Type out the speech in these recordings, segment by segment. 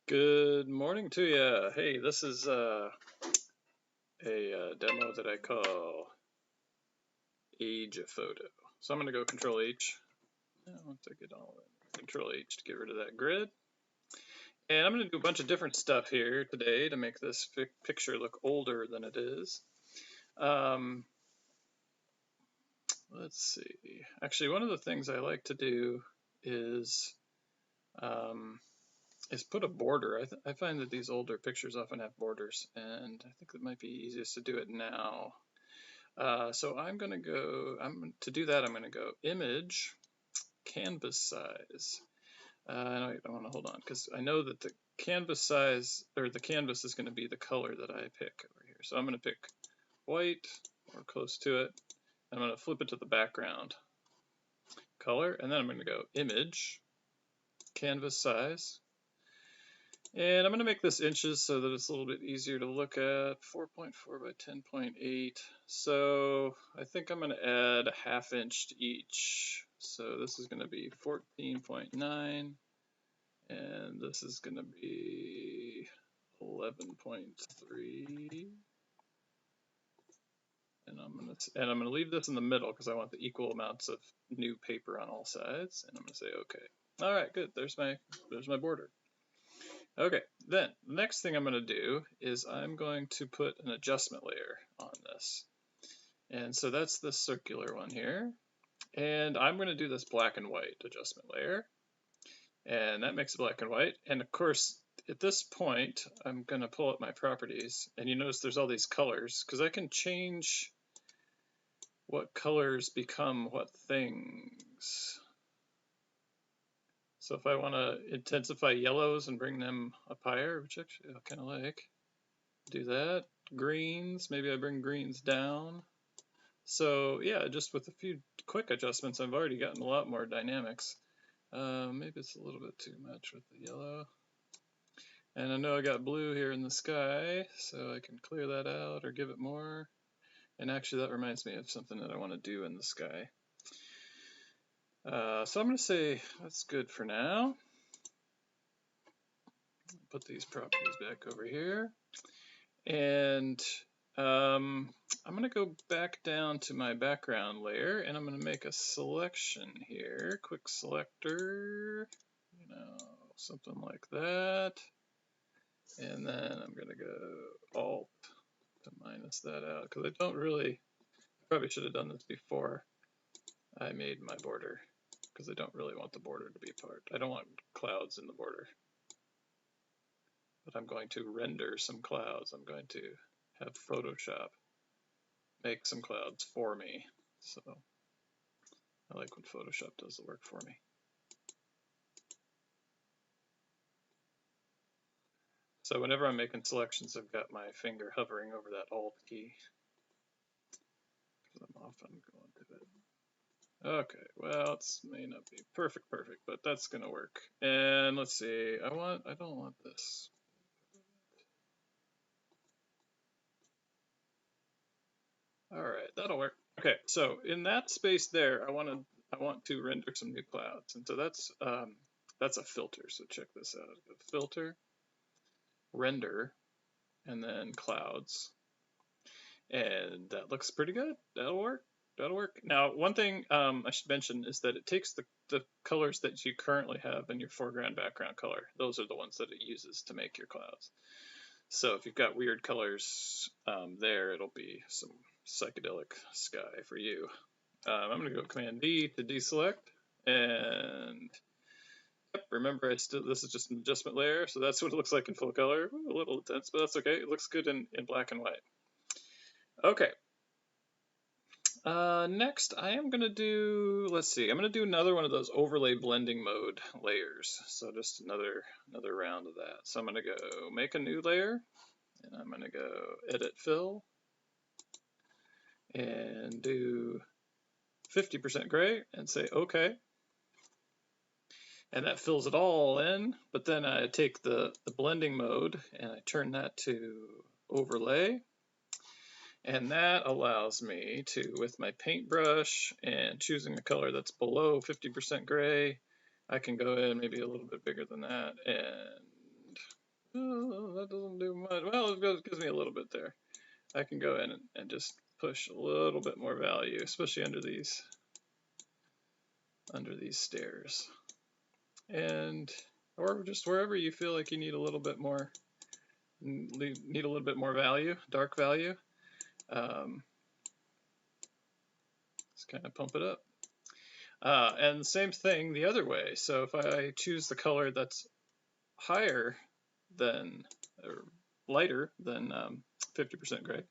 Good morning to you. Hey, this is a demo that I call Age a Photo. So I'm going to go Control H. Once I get all in, Control H to get rid of that grid. And I'm going to do a bunch of different stuff here today to make this picture look older than it is. Let's see. Actually, one of the things I like to do is put a border. I find that these older pictures often have borders, and I think it might be easiest to do it now. So to do that, I'm going to go Image, Canvas Size. I want to hold on because I know that the canvas size, or the canvas is going to be the color that I pick over here. So I'm going to pick white or close to it. I'm going to flip it to the background color, and then I'm going to go Image, Canvas Size. And I'm going to make this inches so that it's a little bit easier to look at, 4.4 by 10.8. So I think I'm going to add a ½ inch to each. So this is going to be 14.9, and this is going to be 11.3. And I'm going to leave this in the middle because I want the equal amounts of new paper on all sides. And I'm going to say OK. All right, good. There's my border. Okay, then the next thing I'm going to do is I'm going to put an adjustment layer on this. And so that's the circular one here. And I'm going to do this black and white adjustment layer. And that makes it black and white. And of course, at this point, I'm going to pull up my properties. And you notice there's all these colors because I can change what colors become what things. So if I want to intensify yellows and bring them up higher, which actually I kind of like, do that. Greens, maybe I bring greens down. So yeah, just with a few quick adjustments, I've already gotten a lot more dynamics. Maybe it's a little bit too much with the yellow. And I know I got blue here in the sky, so I can clear that out or give it more. And actually that reminds me of something that I want to do in the sky. So I'm going to say that's good for now. Put these properties back over here. And I'm going to go back down to my background layer, and I'm going to make a selection here. Quick selector, something like that. And then I'm going to go Alt to minus that out because I probably should have done this before I made my border, because I don't really want the border to be a part. I don't want clouds in the border. But I'm going to render some clouds. I'm going to have Photoshop make some clouds for me. So I like when Photoshop does the work for me. So whenever I'm making selections, I've got my finger hovering over that Alt key, because I'm often going to it. Okay, well, it may not be perfect, but that's going to work. And let's see, I don't want this. All right, that'll work. Okay, so in that space there, I want to render some new clouds, and so that's a filter. So check this out: filter, render, and then clouds, and that looks pretty good. That'll work. That'll work. Now, one thing I should mention is that it takes the colors that you currently have in your foreground background color. Those are the ones that it uses to make your clouds. So if you've got weird colors there, it'll be some psychedelic sky for you. I'm going to go Command D to deselect, and yep, remember this is just an adjustment layer, so that's what it looks like in full color. Ooh, a little intense, but that's okay. It looks good in black and white. Okay. Next, I am going to do, let's see, I'm going to do another one of those overlay blending mode layers. So just another round of that. So I'm going to go make a new layer, and I'm going to go edit fill, and do 50% gray, and say OK. And that fills it all in, but then I take the blending mode and I turn that to overlay. And that allows me to, with my paintbrush and choosing a color that's below 50% gray, I can go in maybe a little bit bigger than that and Oh, that doesn't do much. Well, it gives me a little bit there. I can go in and just push a little bit more value, especially under these stairs. And or just wherever you feel like you need a little bit more value, dark value. Just kind of pump it up. And same thing the other way. So if I choose the color that's higher than, or lighter than 50% gray,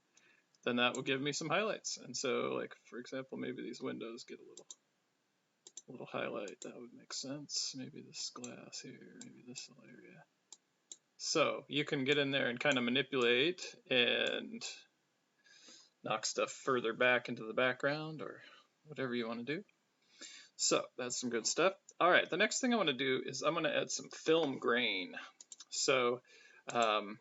then that will give me some highlights. And so, like, for example, maybe these windows get a little highlight. That would make sense. Maybe this glass here, maybe this little area. So you can get in there and kind of manipulate and knock stuff further back into the background or whatever you want to do. So that's some good stuff. All right, the next thing I want to do is I'm going to add some film grain. So I'm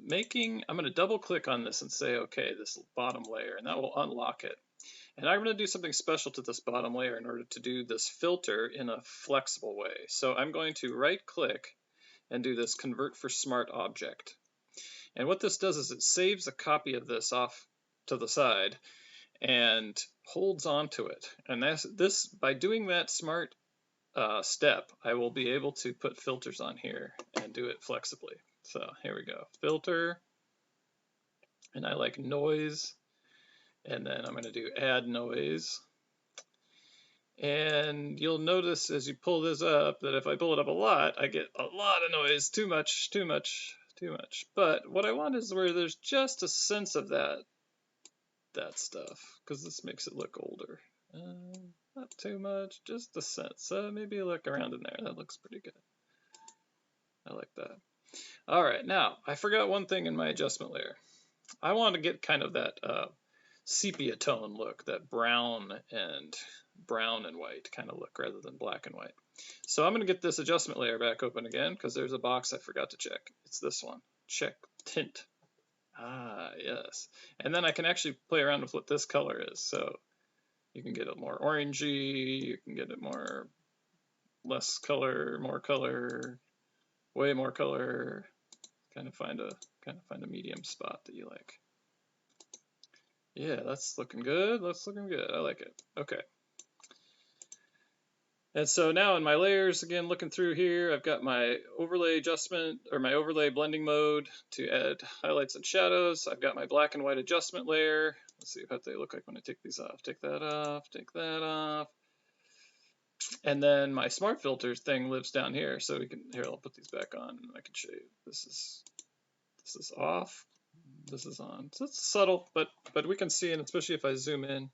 going to double click on this and say, okay, this bottom layer, and that will unlock it. And I'm going to do something special to this bottom layer in order to do this filter in a flexible way. So I'm going to right click and do this convert for smart object. And what this does is it saves a copy of this off to the side and holds onto it. And this by doing that smart step, I will be able to put filters on here and do it flexibly. So here we go, filter, and I like noise, and then I'm going to do add noise. And you'll notice as you pull this up that if I pull it up a lot, I get a lot of noise, too much. But what I want is where there's just a sense of that stuff, because this makes it look older. Not too much, just a sense. Maybe look around in there. That looks pretty good. I like that. All right, now I forgot one thing in my adjustment layer. I want to get kind of that sepia tone look, that brown and white kind of look rather than black and white. So I'm going to get this adjustment layer back open again because there's a box I forgot to check. It's this one. Check tint. Ah, yes. And then I can actually play around with what this color is. So you can get it more orangey, you can get it more less color, more color, way more color. Kind of find a medium spot that you like. Yeah, that's looking good. That's looking good. I like it. Okay. And so now in my layers, again, looking through here, I've got my overlay adjustment, or my overlay blending mode to add highlights and shadows. I've got my black and white adjustment layer. Let's see what they look like when I take these off. Take that off, take that off. And then my smart filters thing lives down here. So we can, here, I'll put these back on and I can show you. This is off, this is on. So it's subtle, but we can see, and especially if I zoom in,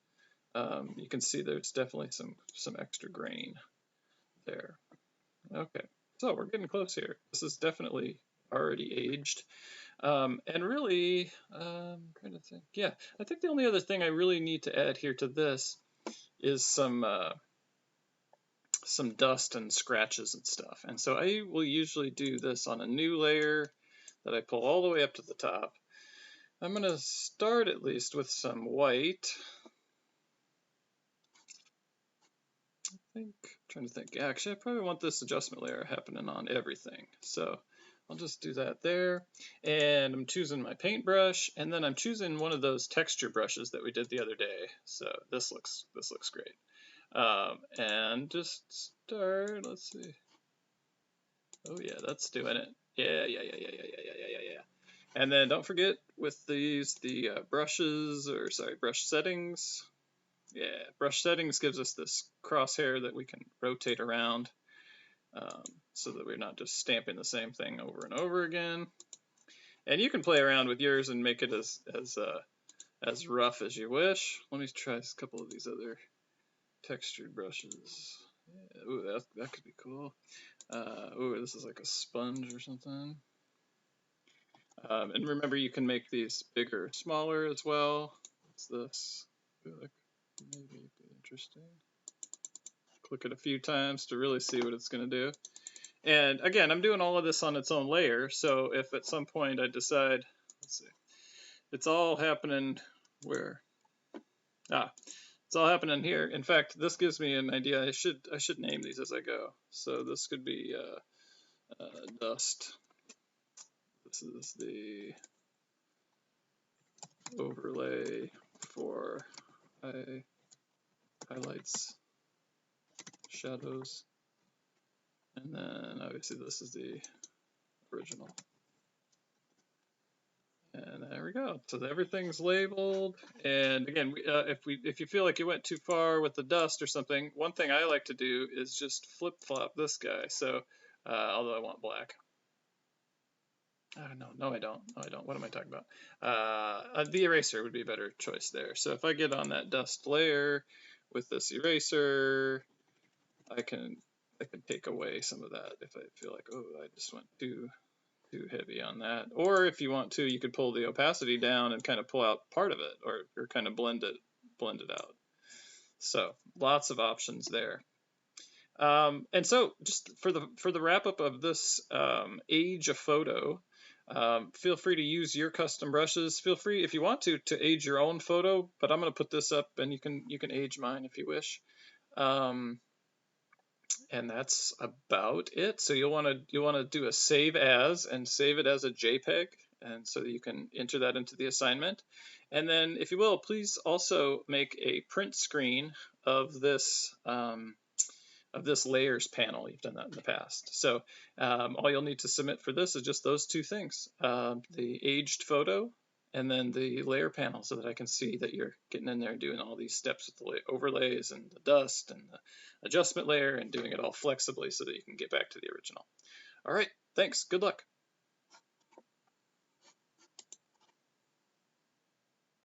you can see there's definitely some extra grain there. Okay, so we're getting close here. This is definitely already aged. And really, I'm trying to think. Yeah, I think the only other thing I really need to add here to this is some dust and scratches and stuff. And so I will usually do this on a new layer that I pull all the way up to the top. I'm going to start at least with some white. I'm trying to think. Actually, I probably want this adjustment layer happening on everything. So I'll just do that there. And I'm choosing my paintbrush, and then I'm choosing one of those texture brushes that we did the other day. So this looks great. And just start, let's see. Oh yeah, that's doing it. Yeah. And then don't forget with these, the brush settings. Yeah, brush settings gives us this crosshair that we can rotate around so that we're not just stamping the same thing over and over again. And you can play around with yours and make it as rough as you wish. Let me try a couple of these other textured brushes. Yeah, ooh, that could be cool. Ooh, this is like a sponge or something. And remember, you can make these bigger or smaller as well. What's this? Maybe be interesting. Click it a few times to really see what it's going to do. And again, I'm doing all of this on its own layer. So if at some point I decide, let's see, it's all happening where? It's all happening here. In fact, this gives me an idea. I should name these as I go. So this could be dust. this is the overlay for highlights, shadows, and then obviously this is the original. And there we go. So everything's labeled. And again, if you feel like you went too far with the dust or something, one thing I like to do is just flip flop this guy. So although I want black. No, I don't. No, I don't. What am I talking about? The eraser would be a better choice there. So if I get on that dust layer with this eraser, I can take away some of that if I feel like, oh, I just went too heavy on that. Or if you want to, you could pull the opacity down and kind of pull out part of it, or kind of blend it out. So lots of options there. And so just for the wrap up of this age a photo, feel free to use your custom brushes. Feel free, if you want to age your own photo, but I'm going to put this up and you can age mine if you wish. And that's about it. So you'll want to do a save as and save it as a JPEG, and so that you can enter that into the assignment. And then, if you will, please also make a print screen of this layers panel. You've done that in the past. So all you'll need to submit for this is just those two things: the aged photo and then the layer panel, so that I can see that you're getting in there and doing all these steps with the overlays and the dust and the adjustment layer and doing it all flexibly so that you can get back to the original. All right, thanks. Good luck.